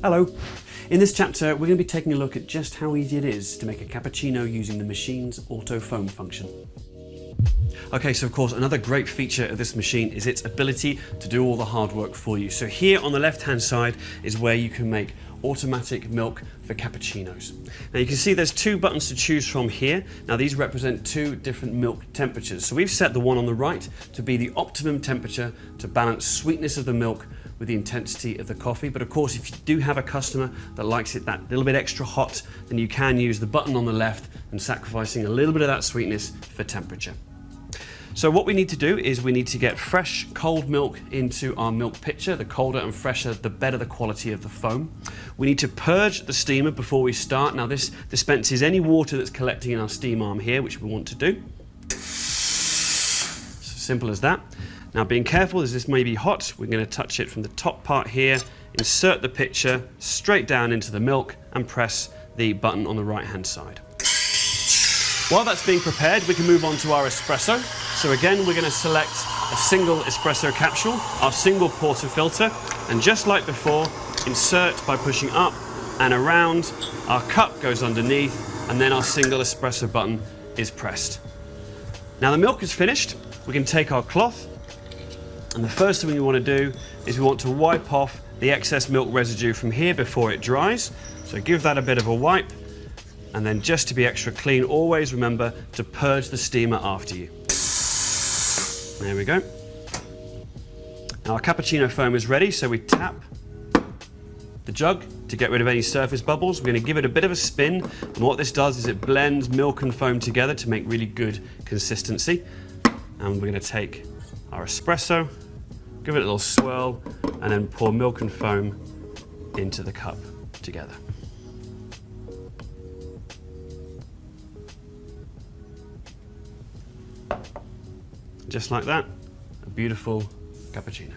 Hello. In this chapter, we're going to be taking a look at just how easy it is to make a cappuccino using the machine's auto foam function. Okay, so of course, another great feature of this machine is its ability to do all the hard work for you. So here on the left-hand side is where you can make automatic milk for cappuccinos. Now you can see there's two buttons to choose from here. Now these represent two different milk temperatures. So we've set the one on the right to be the optimum temperature to balance sweetness of the milk with the intensity of the coffee. But of course, if you do have a customer that likes it that little bit extra hot, then you can use the button on the left and sacrificing a little bit of that sweetness for temperature. So what we need to do is we need to get fresh, cold milk into our milk pitcher. The colder and fresher, the better the quality of the foam. We need to purge the steamer before we start. Now this dispenses any water that's collecting in our steam arm here, which we want to do. It's as simple as that. Now being careful as this may be hot, we're going to touch it from the top part here, insert the pitcher straight down into the milk and press the button on the right hand side. While that's being prepared, we can move on to our espresso. So again, we're going to select a single espresso capsule, our single portafilter, and just like before, insert by pushing up and around. Our cup goes underneath, and then our single espresso button is pressed. Now the milk is finished. We can take our cloth, and the first thing we want to do is we want to wipe off the excess milk residue from here before it dries. So give that a bit of a wipe, and then just to be extra clean, always remember to purge the steamer after you. There we go. Now our cappuccino foam is ready, so we tap the jug to get rid of any surface bubbles. We're going to give it a bit of a spin, and what this does is it blends milk and foam together to make really good consistency. And we're going to take our espresso, give it a little swirl, and then pour milk and foam into the cup together. Just like that, a beautiful cappuccino.